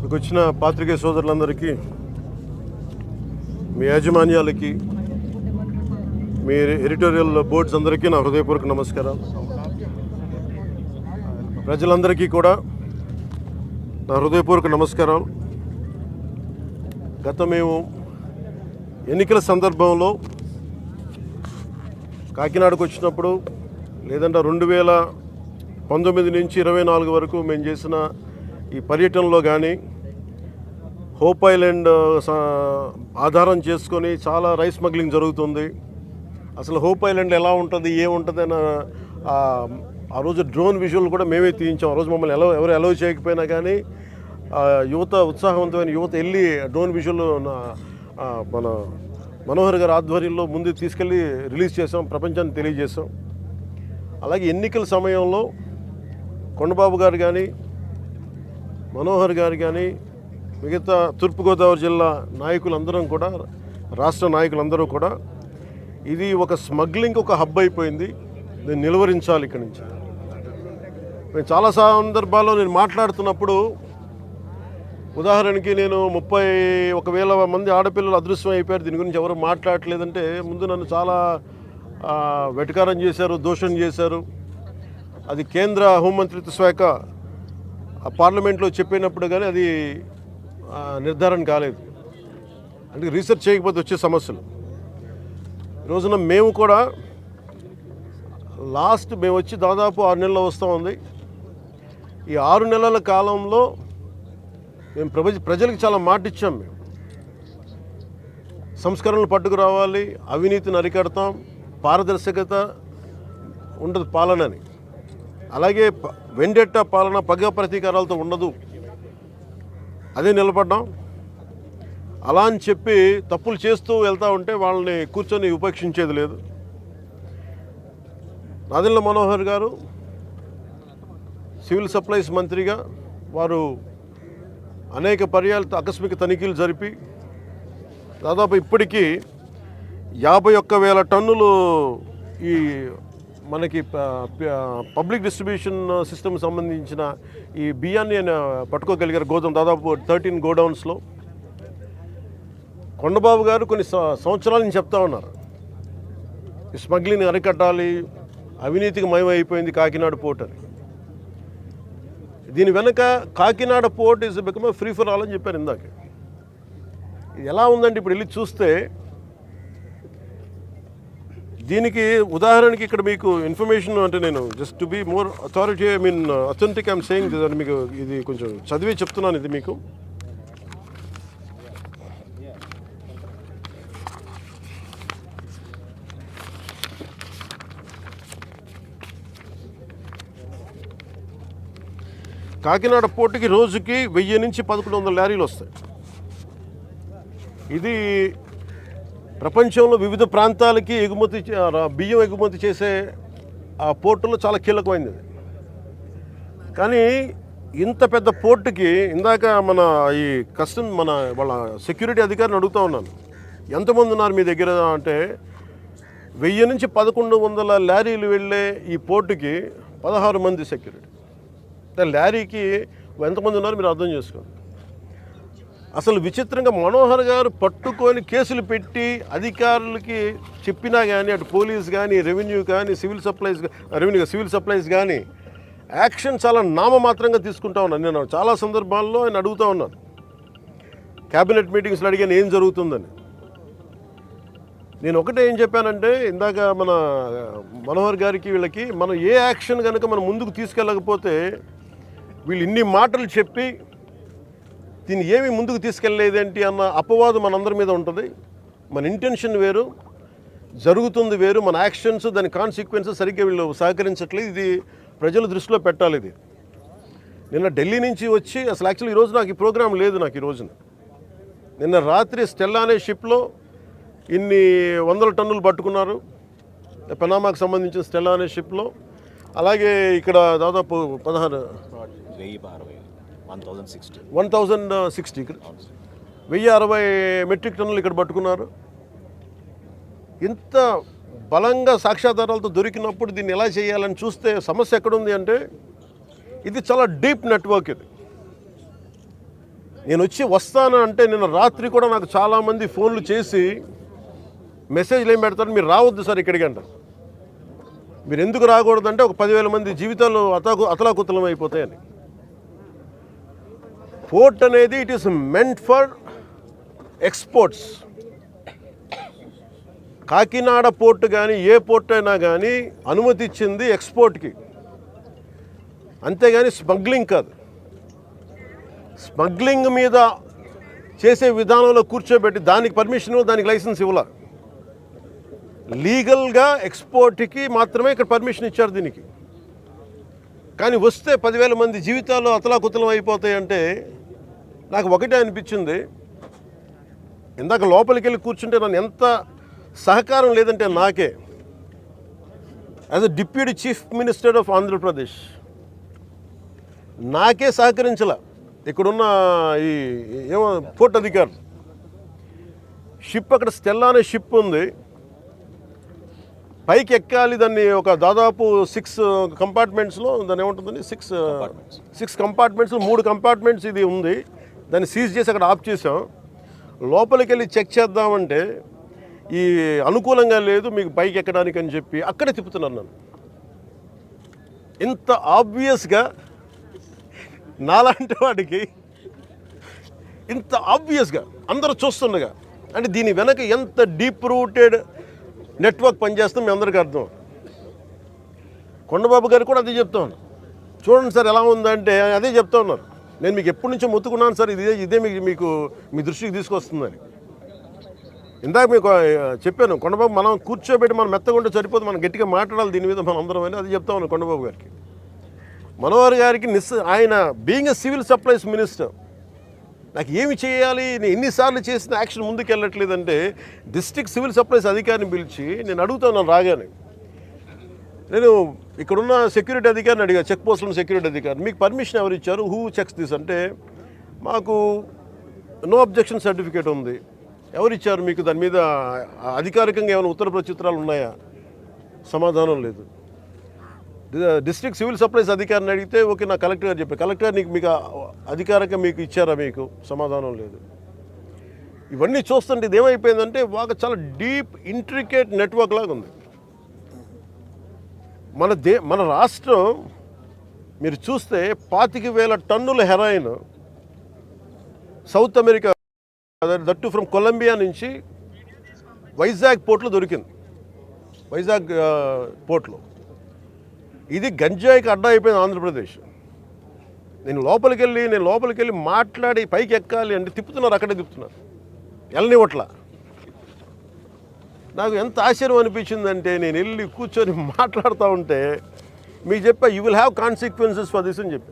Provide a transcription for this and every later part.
ఇక్కడికి వచ్చిన పాత్రికేయ సోదరులందరికీ, మీ యాజమాన్యాలకి, మీ ఎడిటోరియల్ బోర్డ్స్ అందరికీ నా హృదయపూర్వక నమస్కారాలు. ప్రజలందరికీ కూడా నా హృదయపూర్వక నమస్కారాలు. మేము ఎన్నికల సందర్భంలో కాకినాడకు వచ్చినప్పుడు, లేదంటే 2019 నుంచి 24 వరకు మేము చేసిన ఈ పర్యటనలో కానీ హోప్ ఐలాండ్ ఆధారం చేసుకొని చాలా రైస్ స్మగ్లింగ్ జరుగుతుంది. అసలు హోప్ ఐలాండ్ ఎలా ఉంటుంది, ఏముంటుంది అని ఆ రోజు డ్రోన్ విజువల్ కూడా మేమే తీయించాం. ఆ రోజు మమ్మల్ని ఎవరు అలౌ చేయకపోయినా కానీ యువత, ఉత్సాహవంతమైన యువత వెళ్ళి డ్రోన్ విజువల్ మన మనోహర్ గారి ఆధ్వర్యంలో ముందు తీసుకెళ్ళి రిలీజ్ చేసాం, ప్రపంచాన్ని తెలియజేసాం. అలాగే ఎన్నికల సమయంలో కొండబాబు గారు కానీ, మనోహర్ గారు కానీ, మిగతా తూర్పుగోదావరి జిల్లా నాయకులందరం కూడా, రాష్ట్ర నాయకులందరూ కూడా ఇది ఒక స్మగ్లింగ్ ఒక హబ్ అయిపోయింది, దీన్ని నిలువరించాలి ఇక్కడి నుంచి. నేను చాలా సందర్భాల్లో నేను మాట్లాడుతున్నప్పుడు, ఉదాహరణకి నేను 31,000 మంది ఆడపిల్లలు అదృశ్యం అయిపోయారు, దీని గురించి ఎవరు మాట్లాడలేదంటే ముందు నన్ను చాలా వెటకారం చేశారు, దోషం చేశారు. అది కేంద్ర హోంమంత్రిత్వ శాఖ పార్లమెంట్లో చెప్పినప్పుడు కానీ అది నిర్ధారణ కాలేదు. అంటే రీసెర్చ్ చేయకపోతే వచ్చే సమస్యలు. ఈరోజున మేము కూడా మేము వచ్చి దాదాపు 6 నెలలు వస్తూ ఉంది. ఈ 6 నెలల కాలంలో మేము ప్రజలకు చాలా మాట ఇచ్చాం. మేము సంస్కరణలు పట్టుకురావాలి, అవినీతిని అరికడతాం, పారదర్శకత ఉండదు పాలనని, అలాగే వెండెట్ట పాలన పగ ప్రతీకారాలతో ఉండదు, అదే నిలబడ్డాం. అలా అని చెప్పి తప్పులు చేస్తూ వెళ్తూ ఉంటే వాళ్ళని కూర్చొని ఉపేక్షించేది లేదు. నాదెండ్ల మనోహర్ గారు సివిల్ సప్లైస్ మంత్రిగా వారు అనేక పర్యాలు ఆకస్మిక తనిఖీలు జరిపి దాదాపు ఇప్పటికీ 51,000 టన్నులు ఈ మనకి పబ్లిక్ డిస్ట్రిబ్యూషన్ సిస్టమ్ సంబంధించిన ఈ బియ్యాన్ని ఆయన పట్టుకోగలిగారు. దాదాపు 13 గోడౌన్స్లో. కొండబాబు గారు కొన్ని సంవత్సరాల నుంచి చెప్తా ఉన్నారు, ఈ స్మగ్లింగ్ అరికట్టాలి, అవినీతికి మయమైపోయింది కాకినాడ పోర్ట్ అని. దీని వెనక Kakinada port is become free for all అని చెప్పారు ఇందాక. ఇది ఎలా ఉందంటే ఇప్పుడు వెళ్ళి చూస్తే, దీనికి ఉదాహరణకి ఇక్కడ మీకు ఇన్ఫర్మేషన్, అంటే నేను just to be more authority, authentic I'm saying this అని మీకు ఇది కొంచెం చదివి చెప్తున్నాను. ఇది మీకు కాకినాడ పోర్టుకి రోజుకి 1000 నుంచి 1100 లారీలు వస్తాయి. ఇది ప్రపంచంలో వివిధ ప్రాంతాలకి బియ్యం ఎగుమతి చేసే ఆ పోర్టులో చాలా కీలకమైనది. కానీ ఇంత పెద్ద పోర్టుకి ఇందాక ఈ వాళ్ళ సెక్యూరిటీ అధికారిని అడుగుతూ ఉన్నాను, ఎంతమంది ఉన్నారు మీ దగ్గర అంటే, 1000 నుంచి 1100 లారీలు వెళ్ళే ఈ పోర్టుకి 16 మంది సెక్యూరిటీ. లారీకి ఎంతమంది ఉన్నారు మీరు అర్థం చేసుకోండి. అసలు విచిత్రంగా మనోహర్ గారు పట్టుకొని కేసులు పెట్టి అధికారులకి చెప్పినా కానీ, అటు పోలీస్ కానీ, రెవెన్యూ కానీ, సివిల్ సప్లైస్ కానీ యాక్షన్ చాలా నామమాత్రంగా తీసుకుంటా ఉన్నాను. నేను చాలా సందర్భాల్లో ఆయన అడుగుతూ ఉన్నాను, క్యాబినెట్ మీటింగ్స్లో అడిగాను ఏం జరుగుతుందని. నేను ఒకటే ఏం చెప్పానంటే, ఇందాక మన మనోహర్ గారికి వీళ్ళకి మనం ఏ యాక్షన్ కనుక మనం ముందుకు తీసుకెళ్ళకపోతే, వీళ్ళు ఇన్ని మాటలు చెప్పి దీన్ని ఏమీ ముందుకు తీసుకెళ్ళలేదేంటి అన్న అపవాదం మనందరి మీద ఉంటుంది. మన ఇంటెన్షన్ వేరు, జరుగుతుంది వేరు, మన యాక్షన్స్, దాని కాన్సిక్వెన్సెస్ సరిగ్గా వీళ్ళు సహకరించట్లేదు. ఇది ప్రజల దృష్టిలో పెట్టాలి. ఇది నిన్న ఢిల్లీ నుంచి వచ్చి, అసలు యాక్చువల్లీ ఈరోజు నాకు ఈ ప్రోగ్రాం లేదు. నాకు ఈ రోజున నిన్న రాత్రి స్టెల్లా అనే షిప్లో ఇన్ని 100 టన్నులు పట్టుకున్నారు, పనామాకు సంబంధించిన స్టెల్లా అనే షిప్లో. అలాగే ఇక్కడ దాదాపు 1060 మెట్రిక్ టన్నులు ఇక్కడ పట్టుకున్నారు. ఇంత బలంగా సాక్ష్యాధారాలతో దొరికినప్పుడు దీన్ని ఎలా చేయాలని చూస్తే సమస్య ఎక్కడుంది అంటే, ఇది చాలా డీప్ నెట్వర్క్. ఇది నేను వస్తాను అంటే నిన్న రాత్రి కూడా నాకు చాలామంది ఫోన్లు చేసి మెసేజ్లు ఏం పెడతారు, మీరు రావద్దు సార్ ఇక్కడికి అంటారు. మీరు ఎందుకు రాకూడదంటే ఒక 10,000 మంది జీవితాలు అతలాకుతలం అయిపోతాయని. పోర్ట్ అనేది it is meant for exports. Kakinada port కానీ ఏ పోర్ట్ అయినా కానీ అనుమతి ఇచ్చింది ఎక్స్పోర్ట్కి, అంతేగాని స్మగ్లింగ్ కాదు. స్మగ్లింగ్ మీద చేసే విధానంలో కూర్చోబెట్టి దానికి పర్మిషన్, దానికి లైసెన్స్ ఇవ్వాల. లీగల్గా ఎక్స్పోర్ట్కి మాత్రమే ఇక్కడ పర్మిషన్ ఇచ్చారు దీనికి. కానీ వస్తే 10,000 మంది జీవితాలు అతలాకుతలం అయిపోతాయంటే నాకు ఒకటే అనిపించింది. ఇందాక లోపలికి వెళ్ళి కూర్చుంటే నన్ను ఎంత సహకారం లేదంటే నాకే, as a deputy chief minister of Andhra Pradesh నాకే సహకరించాల. ఇక్కడున్న ఈ ఏమో పోర్ట్ అధికారులు, షిప్ అక్కడ స్టెల్లా అనే షిప్ ఉంది, పైకి ఎక్కాలి. దాన్ని ఒక దాదాపు 6 కంపార్ట్మెంట్స్లో దాన్ని ఏముంటుందని 6 కంపార్ట్మెంట్స్ 3 కంపార్ట్మెంట్స్ ఇది ఉంది. దాన్ని సీజ్ చేసి అక్కడ ఆఫ్ చేసాం. లోపలికి వెళ్ళి చెక్ చేద్దామంటే ఈ అనుకూలంగా లేదు మీకు పైకి ఎక్కడానికి అని చెప్పి అక్కడే తిప్పుతున్నాను నన్ను. ఇంత ఆబ్వియస్గా నాలాంటి వాడికి ఇంత ఆబ్వియస్గా అందరూ చూస్తుండగా, అంటే దీని వెనక ఎంత డీప్ రూటెడ్ నెట్వర్క్ పనిచేస్తాం మీ అందరికీ అర్థం. కొండబాబు గారు కూడా అదే చెప్తా ఉన్నారు. చూడండి సార్ ఎలా ఉందంటే అదే చెప్తా ఉన్నారు. నేను మీకు ఎప్పటి నుంచో మొత్తుకున్నాను సార్, ఇదే మీకు మీ దృష్టికి తీసుకొస్తుందని. ఇందాక మీకు చెప్పాను, కొండబాబు మనం కూర్చోబెట్టి మనం మెత్తగా ఉంటే సరిపోదు, మనం గట్టిగా మాట్లాడాలి దీని మీద మనం అందరం అని అది చెప్తా ఉన్నాను కొండబాబు గారికి. మనోహర్ గారికి ఆయన being a civil supplies minister నాకు ఏమి చేయాలి, నేను ఎన్నిసార్లు చేసిన యాక్షన్ ముందుకు వెళ్ళట్లేదంటే డిస్ట్రిక్ట్ సివిల్ సప్లైస్ అధికారిని పిలిచి నేను అడుగుతాను రాగానే. నేను ఇక్కడున్న సెక్యూరిటీ అధికారిని అడిగా, చెక్ పోస్టులో సెక్యూరిటీ అధికారి, మీకు పర్మిషన్ ఎవరు ఇచ్చారు, హూ చెక్స్ దిస్ అంటే మాకు నో అబ్జెక్షన్ సర్టిఫికేట్ ఉంది. ఎవరు ఇచ్చారు మీకు, దాని మీద అధికారికంగా ఏమైనా ఉత్తర ప్రత్యుత్తరాలు ఉన్నాయా? సమాధానం లేదు. డిస్ట్రిక్ట్ సివిల్ సప్లైస్ అధికారిని అడిగితే ఓకే నా కలెక్టర్ గారు చెప్పారు, కలెక్టర్ మీకు అధికారికంగా మీకు ఇచ్చారా, మీకు సమాధానం లేదు. ఇవన్నీ చూస్తుంటే ఇది ఏమైపోయిందంటే చాలా డీప్ ఇంట్రికేట్ నెట్వర్క్ లాగా ఉంది. మన రాష్ట్రం మీరు చూస్తే 25,000 టన్నుల heroin south America that from Colombia నుంచి వైజాగ్ పోర్ట్లో దొరికింది. వైజాగ్ పోర్ట్లో ఇది గంజాయికి అడ్డా అయిపోయింది ఆంధ్రప్రదేశ్. నేను లోపలికి వెళ్ళి మాట్లాడి పైకి ఎక్కాలి అంటే తిప్పుతున్నారు, అక్కడే తిప్పుతున్నారు, వెళ్ళనివ్వట్ల. నాకు ఎంత ఆశ్చర్యం అనిపించిందంటే నేను వెళ్ళి కూర్చొని మాట్లాడుతూ ఉంటే మీకు చెప్పా you will have consequences for this అని చెప్పి.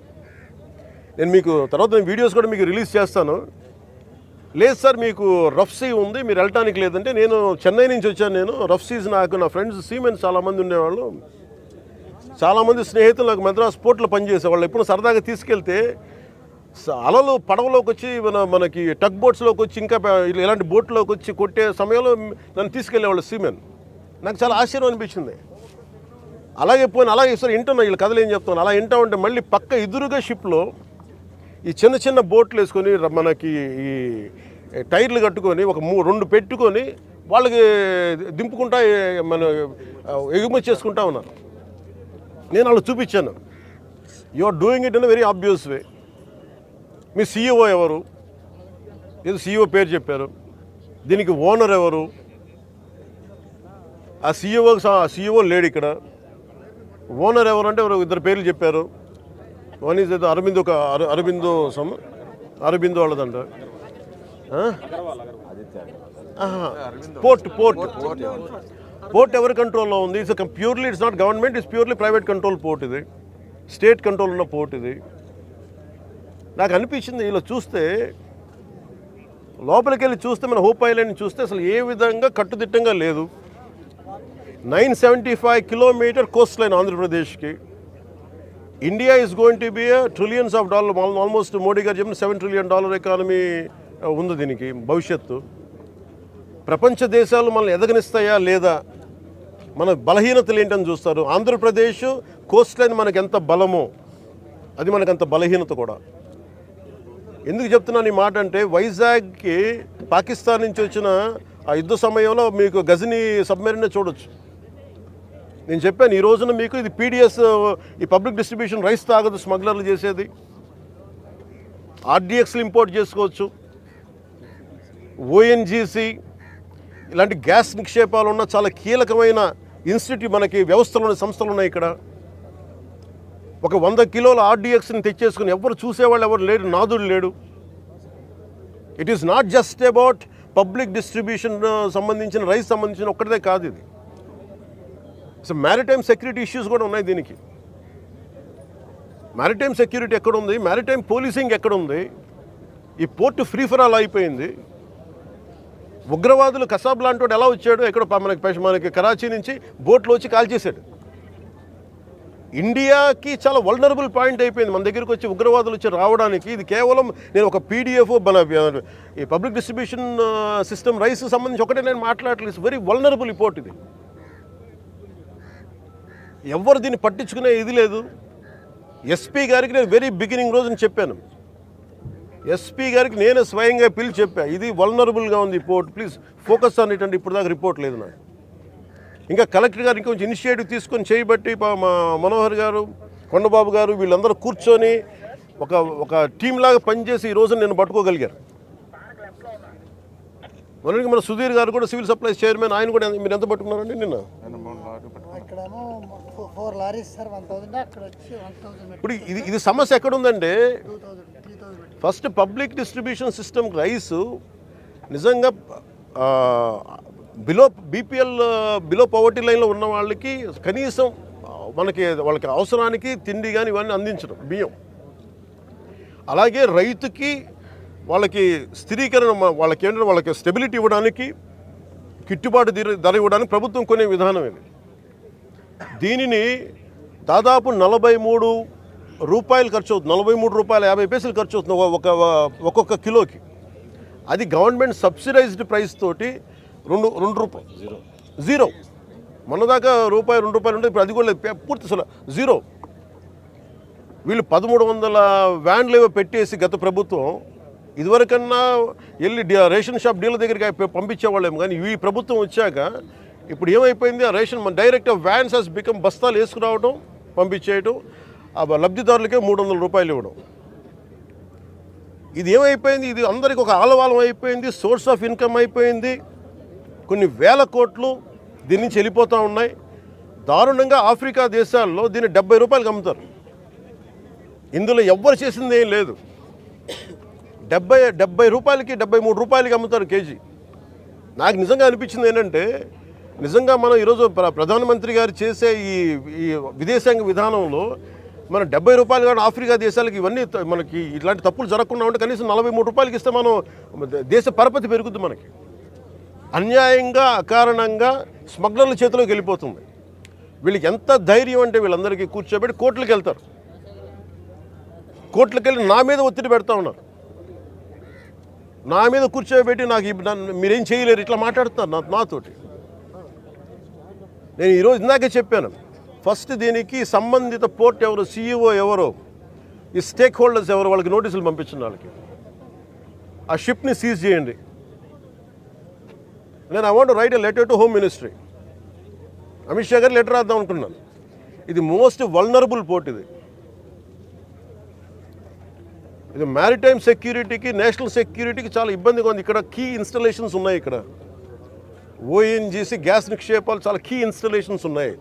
నేను మీకు తర్వాత వీడియోస్ కూడా మీకు రిలీజ్ చేస్తాను. లేదు సార్ మీకు రఫ్ సీ ఉంది మీరు వెళ్ళటానికి లేదంటే, నేను చెన్నై నుంచి వచ్చాను, నేను రఫ్ సీస్ నాకు నా ఫ్రెండ్స్ సీమెన్స్ చాలామంది ఉండేవాళ్ళు, చాలామంది స్నేహితులు నాకు మద్రాస్ పోర్ట్లో పనిచేసేవాళ్ళు. ఎప్పుడు సరదాగా తీసుకెళ్తే అలలు పడవలోకి వచ్చి మనకి టగ్ బోట్స్లోకి వచ్చి ఇంకా ఇలాంటి బోట్లోకి వచ్చి కొట్టే సమయంలో నన్ను తీసుకెళ్ళేవాళ్ళు సీమెన్. నాకు చాలా ఆశ్చర్యం అనిపించింది. అలాగే సార్ వింటున్నా వీళ్ళు కథలు ఏం చెప్తాను, అలా వింటా ఉంటే మళ్ళీ పక్క ఎదురుగా షిప్లో ఈ చిన్న బోట్లు వేసుకొని మనకి ఈ టైర్లు కట్టుకొని ఒక 2 పెట్టుకొని వాళ్ళకి దింపుకుంటా మన ఎగుమతి చేసుకుంటా ఉన్నారు. నేను వాళ్ళు చూపించాను, you are doing it in very obvious way. మీ సీఈఓ ఎవరు, ఏదో సీఈఓ పేరు చెప్పారు, దీనికి ఓనర్ ఎవరు, ఆ సీఈఓ లేడు ఇక్కడ, ఓనర్ ఎవరు అంటే ఎవరు 2 పేర్లు చెప్పారు. వన్ ఈజ్ ఏదో అరబిందో వాళ్ళదంట. పోర్ట్ ఎవరి కంట్రోల్లో ఉంది? Purely it's not government, it's purely private control port. ఇది స్టేట్ కంట్రోల్ ఉన్న పోర్ట్. ఇది నాకు అనిపించింది ఇలా చూస్తే, లోపలికి వెళ్ళి చూస్తే మన హోప్ ఐలాండ్ చూస్తే అసలు ఏ విధంగా కట్టుదిట్టంగా లేదు. 975 కిలోమీటర్ కోస్ట్ లైన్ ఆంధ్రప్రదేశ్కి. India is going to be trillions of dollar, almost Modi గారు చెప్పిన $7 trillion ఎకానమీ ఉంది దీనికి భవిష్యత్తు. ప్రపంచ దేశాలు మనల్ని ఎదగనిస్తాయా లేదా, మన బలహీనతలు ఏంటని చూస్తారు. ఎందుకు చెప్తున్నాను ఈ మాట అంటే, వైజాగ్కి పాకిస్తాన్ నుంచి వచ్చిన ఆ యుద్ధ సమయంలో మీకు గజనీ సబ్మెరీన్ చూడొచ్చు. నేను చెప్పాను ఈ రోజున మీకు ఇది పీడిఎస్, ఈ పబ్లిక్ డిస్ట్రిబ్యూషన్ రైస్ తాగదు స్మగ్లర్లు చేసేది. ఆర్డిఎక్స్లు ఇంపోర్ట్ చేసుకోవచ్చు. ఓఎన్జీసీ ఇలాంటి గ్యాస్ నిక్షేపాలు ఉన్న చాలా కీలకమైన ఇన్స్టిట్యూట్ మనకి వ్యవస్థలు సంస్థలు ఉన్నాయి ఇక్కడ. ఒక 100 కిలోల ఆర్డిఎక్స్ని తెచ్చేసుకుని ఎవరు చూసేవాళ్ళు ఎవరు లేడు, నాదుడు లేడు. It is not just about public distribution సంబంధించిన రైస్ సంబంధించిన ఒక్కటిదే కాదు ఇది. సో మ్యారిటైమ్ సెక్యూరిటీ ఇష్యూస్ కూడా ఉన్నాయి దీనికి. మ్యారిటైమ్ సెక్యూరిటీ ఎక్కడుంది, మ్యారిటైమ్ పోలీసింగ్ ఎక్కడుంది? ఈ పోర్టు ఫ్రీ ఫర్ ఆల్ అయిపోయింది. ఉగ్రవాదులు కసాబ్ లాంటి వాడు ఎలా వచ్చాడు, ఎక్కడ మనకి కరాచీ నుంచి బోట్లో వచ్చి కాల్ చేశాడు. ఇండియాకి చాలా వల్నరబుల్ పాయింట్ అయిపోయింది మన దగ్గరికి వచ్చి ఉగ్రవాదులు వచ్చి రావడానికి. ఇది కేవలం నేను ఒక పీడిఎఫ్ మన ఈ పబ్లిక్ డిస్ట్రిబ్యూషన్ సిస్టమ్ రైస్ సంబంధించి ఒకటే నేను మాట్లాడలేదు. వెరీ వల్నరబుల్ రిపోర్ట్ ఇది. ఎవరు దీన్ని పట్టించుకునే ఇది లేదు. ఎస్పీ గారికి నేను వెరీ బిగినింగ్ రోజున చెప్పాను. ఎస్పీ గారికి నేనే స్వయంగా పిలిచి చెప్పా, ఇది వల్నరబుల్గా ఉంది report, please focus on it అంటే ఇప్పుడు దాకా రిపోర్ట్ లేదు నాకు. ఇంకా కలెక్టర్ గారు ఇంకొంచెం ఇనిషియేటివ్ తీసుకొని చేయబట్టి మా మనోహర్ గారు, కొండబాబు గారు వీళ్ళందరూ కూర్చొని ఒక టీం లాగా పనిచేసి ఈ రోజు నేను పట్టుకోగలిగారు. మనకి మన సుధీర్ గారు కూడా సివిల్ సప్లైస్ చైర్మన్, ఆయన కూడా మీరు ఎంత పట్టుకున్నారండి నిన్న? ఇప్పుడు ఇది సమస్య ఎక్కడుందంటే, first public distribution system rice నిజంగా బిలో పవర్టీ లైన్లో ఉన్న వాళ్ళకి కనీసం వాళ్ళకి అవసరానికి తిండి కానీ ఇవన్నీ అందించడం, బియ్యం. అలాగే రైతుకి వాళ్ళకి స్థిరీకరణ, వాళ్ళకి స్టెబిలిటీ ఇవ్వడానికి, గిట్టుబాటు ధర ఇవ్వడానికి ప్రభుత్వం కొనే విధానం ఇది. దీనిని దాదాపు 43 రూపాయలు ఖర్చు అవుతుంది, 43 రూపాయల 50 పైసలు ఖర్చు అవుతుంది ఒక్కొక్క కిలోకి. అది గవర్నమెంట్ సబ్సిడైజ్డ్ ప్రైస్ తోటి 2 రూపాయలు జీరో. మొన్నదాకా రూపాయి 2 రూపాయలు ఉంటే ఇప్పుడు అది కూడా లేదు, పూర్తి అసలు జీరో. వీళ్ళు 1300 వ్యాన్లు ఏవో పెట్టేసి గత ప్రభుత్వం, ఇదివరకన్నా వెళ్ళి రేషన్ షాప్ డీలర్ దగ్గరికి పంపించేవాళ్ళేమో, కానీ ఈ ప్రభుత్వం వచ్చాక ఇప్పుడు ఏమైపోయింది, ఆ ration direct vans has become బస్తాలు వేసుకురావడం, పంపించేయడం, ఆ లబ్ధిదారులకే 300 రూపాయలు ఇవ్వడం. ఇది ఏమైపోయింది, ఇది అందరికి ఒక ఆలవాలం అయిపోయింది, సోర్స్ ఆఫ్ ఇన్కమ్ అయిపోయింది. కొన్ని వేల కోట్లు దీని నుంచి వెళ్ళిపోతూ ఉన్నాయి. దారుణంగా ఆఫ్రికా దేశాల్లో దీన్ని 70 రూపాయలకి అమ్ముతారు. ఇందులో ఎవ్వరు చేసింది ఏం లేదు. 70 రూపాయలకి 73 రూపాయలకి అమ్ముతారు కేజీ. నాకు నిజంగా అనిపించింది ఏంటంటే, నిజంగా మనం ఈరోజు ప్రధానమంత్రి గారు చేసే ఈ విదేశాంగ విధానంలో మనం 70 రూపాయలు కానీ ఆఫ్రికా దేశాలకి ఇవన్నీ మనకి ఇట్లాంటి తప్పులు జరగకుండా ఉంటే కనీసం 43 రూపాయలకి ఇస్తే మనం దేశ పరపతి పెరుగుద్ది. మనకి అన్యాయంగా అకారణంగా స్మగ్లర్ల చేతిలోకి వెళ్ళిపోతుంది. వీళ్ళకి ఎంత ధైర్యం అంటే వీళ్ళందరికీ కూర్చోబెట్టి కోర్టులకు వెళ్తారు. కోర్టులకు వెళ్ళి నా మీద ఒత్తిడి పెడతా ఉన్నారు. నా మీద కూర్చోబెట్టి మీరేం చేయలేరు ఇట్లా మాట్లాడుతున్నారు నాతోటి. నేను ఈరోజు ఇందాకే చెప్పాను, ఫస్ట్ దీనికి సంబంధిత పోర్ట్ ఎవరు, సీఈఓ ఎవరో, ఈ స్టేక్ హోల్డర్స్ ఎవరు, వాళ్ళకి నోటీసులు పంపించిన వాళ్ళకి ఆ షిప్ని సీజ్ చేయండి. నేను I want to right a letter to home ministry. Amit Shah గారు లెటర్ రాద్దాం అనుకున్నాను. ఇది మోస్ట్ వల్నరబుల్ పోర్ట్. ఇది మ్యారిటైమ్ సెక్యూరిటీకి, నేషనల్ సెక్యూరిటీకి చాలా ఇబ్బందిగా ఉంది. ఇక్కడ కీ ఇన్స్టలేషన్స్ ఉన్నాయి. ఇక్కడ ఓఎన్జీసీ గ్యాస్ నిక్షేపాలు చాలా కీ ఇన్స్టలేషన్స్ ఉన్నాయి.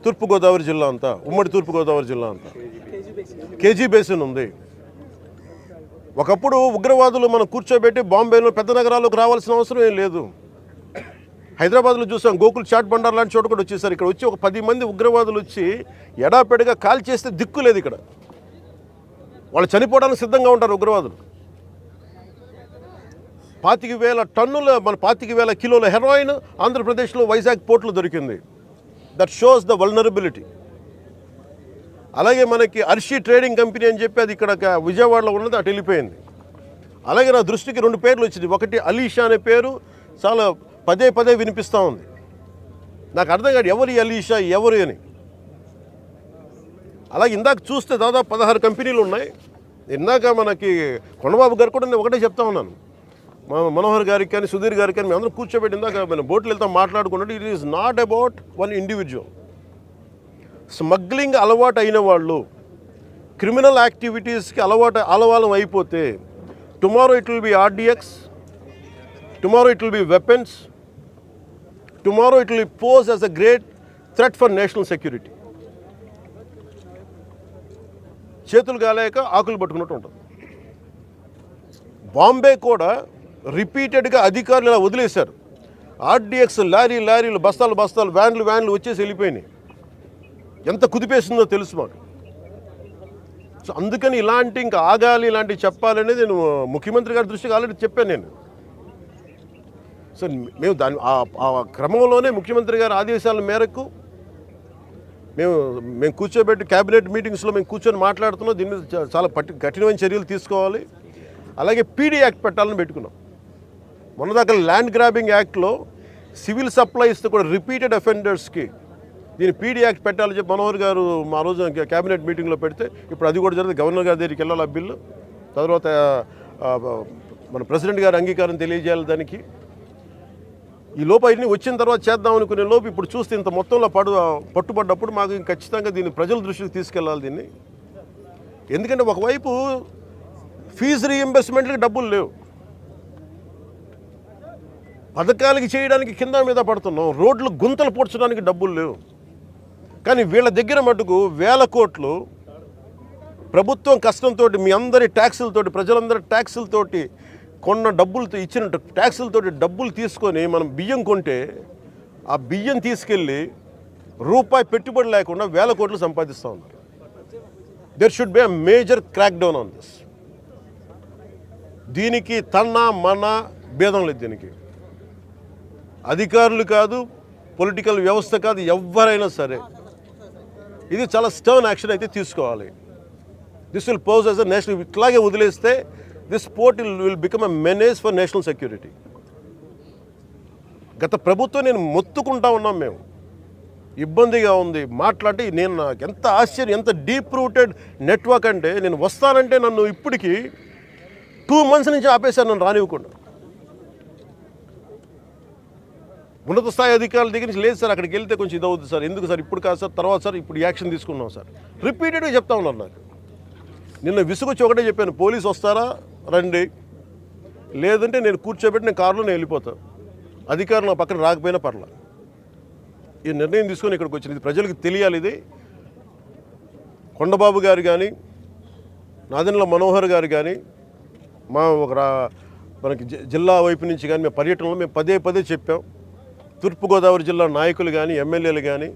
తూర్పుగోదావరి జిల్లా అంతా, ఉమ్మడి తూర్పుగోదావరి జిల్లా అంతా కేజీ బేసిన్ ఉంది. ఒకప్పుడు ఉగ్రవాదులు మనం కూర్చోబెట్టి బాంబేలో పెద్ద నగరాల్లోకి రావాల్సిన అవసరం ఏం లేదు. హైదరాబాద్లో చూసాం, గోకుల్ చాట్ బండార్ లాంటి చోట కూడా వచ్చేసారు. ఇక్కడ వచ్చి ఒక 10 మంది ఉగ్రవాదులు వచ్చి ఎడాపెడగా కాల్ చేస్తే దిక్కు లేదు. ఇక్కడ వాళ్ళు చనిపోవడానికి సిద్ధంగా ఉంటారు ఉగ్రవాదులు. 25,000 టన్నుల 25,000 కిలోల హెరాయిన్ ఆంధ్రప్రదేశ్లో వైజాగ్ పోర్టులో దొరికింది. That shows the vulnerability. అలాగే మనకి అర్షి ట్రేడింగ్ కంపెనీ అని చెప్పి అది ఇక్కడ విజయవాడలో ఉన్నది, అటు వెళ్ళిపోయింది. అలాగే నా దృష్టికి 2 పేర్లు వచ్చింది. ఒకటి అలీషా అనే పేరు చాలా పదే వినిపిస్తూ ఉంది. నాకు అర్థం కాదు ఎవరు అలీషా, ఎవరు అని. అలాగే ఇందాక చూస్తే దాదాపు 16 కంపెనీలు ఉన్నాయి. ఇందాక మనకి కొండబాబు గారు కూడా నేను ఒకటే చెప్తా ఉన్నాను, మనోహర్ గారికి కానీ సుధీర్ గారికి కానీ మేము అందరం కూర్చోబెట్టి ఇందాక మనం బోట్లు వెళ్తాం మాట్లాడుకున్నట్టు, it is not about one individual. Smuggling అలవాటు అయిన వాళ్ళు, క్రిమినల్ యాక్టివిటీస్కి అలవాలం అయిపోతే tomorrow it will be RDX, tomorrow it will be weapons, tomorrow it will pose as a great threat for national security. చేతులు గాలేక ఆకులు పట్టుకున్నట్టు ఉంటుంది. బాంబే కూడా రిపీటెడ్గా అధికారులు ఇలా వదిలేశారు. ఆర్డిఎక్స్ లారీలు బస్తాలు వ్యాన్లు వచ్చేసి వెళ్ళిపోయినాయి. ఎంత కుదిపేస్తుందో తెలుసు మాకు. సో అందుకని ఇంకా ఆగాలి, ఇలాంటివి చెప్పాలనేది నేను ముఖ్యమంత్రి గారి దృష్టికి ఆల్రెడీ చెప్పాను నేను. సో మేము ఆ క్రమంలోనే ముఖ్యమంత్రి గారి ఆదేశాల మేరకు మేము కూర్చోబెట్టి క్యాబినెట్ మీటింగ్స్లో మేము కూర్చొని మాట్లాడుతున్నాం. దీని మీద చాలా కఠినమైన చర్యలు తీసుకోవాలి. అలాగే పీడీ యాక్ట్ పెట్టాలని పెట్టుకున్నాం. మొన్నదాకా ల్యాండ్ గ్రాబింగ్ యాక్ట్లో సివిల్ సప్లైస్తో కూడా రిపీటెడ్ అఫెండర్స్కి దీన్ని పీడీ యాక్ట్ పెట్టాలని చెప్పి మనోహర్ గారు మా రోజు క్యాబినెట్ మీటింగ్లో పెడితే ఇప్పుడు అది కూడా జరిగింది. గవర్నర్ గారి దగ్గరికి వెళ్ళాలి ఆ బిల్లు, తర్వాత మన ప్రెసిడెంట్ గారి అంగీకారం తెలియజేయాలి దానికి. ఈ లోపు అన్ని వచ్చిన తర్వాత చేద్దాం అనుకునే లోపు ఇప్పుడు చూస్తే ఇంత మొత్తంలో పట్టుబడ్డప్పుడు మాకు ఖచ్చితంగా దీన్ని ప్రజల దృష్టికి తీసుకెళ్ళాలి దీన్ని. ఎందుకంటే ఒకవైపు ఫీజు రీఎంబర్స్మెంట్లకి డబ్బులు లేవు, పథకాలకి చేయడానికి కింద మీద పడుతున్నాం, రోడ్లు గుంతలు పూడ్చడానికి డబ్బులు లేవు. కానీ వీళ్ళ దగ్గర మటుకు వేల కోట్లు ప్రభుత్వం కష్టంతో మీ అందరి ట్యాక్సులతోటి, ప్రజలందరి ట్యాక్సులతోటి కొన్న డబ్బులతో ఇచ్చిన ట్యాక్సులతోటి డబ్బులు తీసుకొని మనం బియ్యం కొంటే ఆ బియ్యం తీసుకెళ్ళి రూపాయి పెట్టుబడి లేకుండా వేల కోట్లు సంపాదిస్తూ ఉన్నారు. There should be a major crack down on this. దీనికి మన భేదం లేదు. దీనికి అధికారులు కాదు, పొలిటికల్ వ్యవస్థ కాదు, ఎవరైనా సరే ఇది చాలా స్టర్న్ యాక్షన్ అయితే తీసుకోవాలి. This will pose as a national. ఇట్లాగే వదిలేస్తే this port will become a menace for national security. గత ప్రభుత్వం నేను మొత్తుకుంటా ఉన్నాం, మేము ఇబ్బందిగా ఉంది మాట్లాడి. నేను నాకు ఎంత ఆశ్చర్యం, ఎంత డీప్ రూటెడ్ నెట్వర్క్ అంటే, నేను వస్తానంటే నన్ను ఇప్పటికీ 2 months నుంచి ఆపేశాను, నన్ను రానివ్వకుండా. ఉన్నత స్థాయి అధికారుల దగ్గర నుంచి లేదు సార్, అక్కడికి వెళ్తే కొంచెం ఇది అవుతుంది సార్, ఎందుకు సార్ ఇప్పుడు కాదు సార్, తర్వాత సార్ ఇప్పుడు యాక్షన్ తీసుకున్నాం సార్, రిపీటెడ్గా చెప్తా ఉన్నారు నాకు. నిన్న విసుగొచ్చి ఒకటే చెప్పాను, పోలీసు వస్తారా రండి, లేదంటే నేను కూర్చోబెట్టి నేను కారులో నేను వెళ్ళిపోతాను, అధికారులు నా పక్కన రాకపోయినా పర్లా. ఈ నిర్ణయం తీసుకొని ఇక్కడికి వచ్చింది. ఇది ప్రజలకు తెలియాలి. ఇది కొండబాబు గారు కానీ, నాదెండ్ల మనోహర్ గారు కానీ, మనకి జిల్లా వైపు నుంచి కానీ మేము పర్యటనలో మేము పదే చెప్పాం. తూర్పుగోదావరి జిల్లా నాయకులు కానీ, ఎమ్మెల్యేలు కానీ,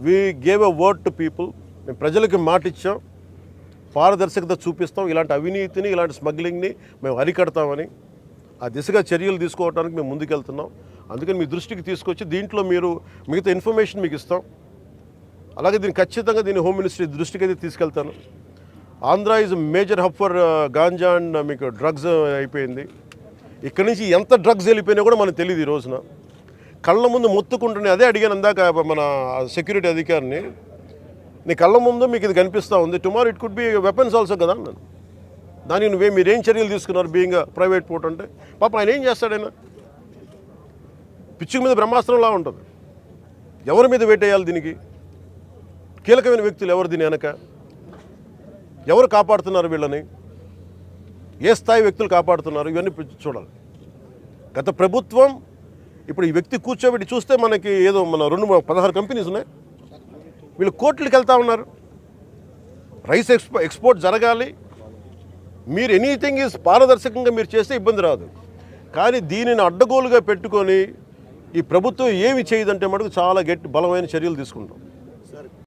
we gave a word to people. మేము ప్రజలకి మాట ఇచ్చాం, పారదర్శకత చూపిస్తాం, ఇలాంటి అవినీతిని, ఇలాంటి స్మగ్లింగ్ని మేము అరికడతామని. ఆ దిశగా చర్యలు తీసుకోవడానికి మేము ముందుకెళ్తున్నాం. అందుకని మీ దృష్టికి తీసుకొచ్చి దీంట్లో మీరు మిగతా ఇన్ఫర్మేషన్ మీకు ఇస్తాం. అలాగే దీన్ని ఖచ్చితంగా హోమ్ మినిస్ట్రీ దృష్టికి అయితే తీసుకెళ్తాను. Andhra is major hub for ganja and మీకు డ్రగ్స్ అయిపోయింది. ఇక్కడి నుంచి ఎంత డ్రగ్స్ వెళ్ళిపోయినా కూడా మనకు తెలియదు. ఈ రోజున కళ్ళ ముందు మొత్తుకుంటున్నాయి. అదే అడిగాను అందాక మన సెక్యూరిటీ అధికారిని, నీ కళ్ళ ముందు మీకు ఇది కనిపిస్తూ ఉంది, tomorrow it could be weapons also కదా అన్నాను. దానికి మీరేం చర్యలు తీసుకున్నారు బీయింగ్ ప్రైవేట్ పోర్ట్ అంటే? పాప ఆయన ఏం చేస్తాడైనా, పిచ్చి మీద బ్రహ్మాస్త్రంలా ఉంటుంది. ఎవరి మీద వేటేయాలి దీనికి? కీలకమైన వ్యక్తులు ఎవరు దీని వెనక? ఎవరు కాపాడుతున్నారు వీళ్ళని? ఏ స్థాయి వ్యక్తులు కాపాడుతున్నారు? ఇవన్నీ చూడాలి. గత ప్రభుత్వం ఇప్పుడు ఈ వ్యక్తి కూర్చోబెట్టి చూస్తే మనకి ఏదో మన 16 కంపెనీస్ ఉన్నాయి, వీళ్ళు కోర్టులకు వెళ్తూ ఉన్నారు. రైస్ ఎక్స్పోర్ట్ జరగాలి, మీరు ఎనీథింగ్ ఈజ్ పారదర్శకంగా మీరు చేస్తే ఇబ్బంది రాదు. కానీ దీనిని అడ్డగోలుగా పెట్టుకొని ఈ ప్రభుత్వం ఏమి చేయదంటే మటుకు చాలా బలమైన చర్యలు తీసుకుంటాం.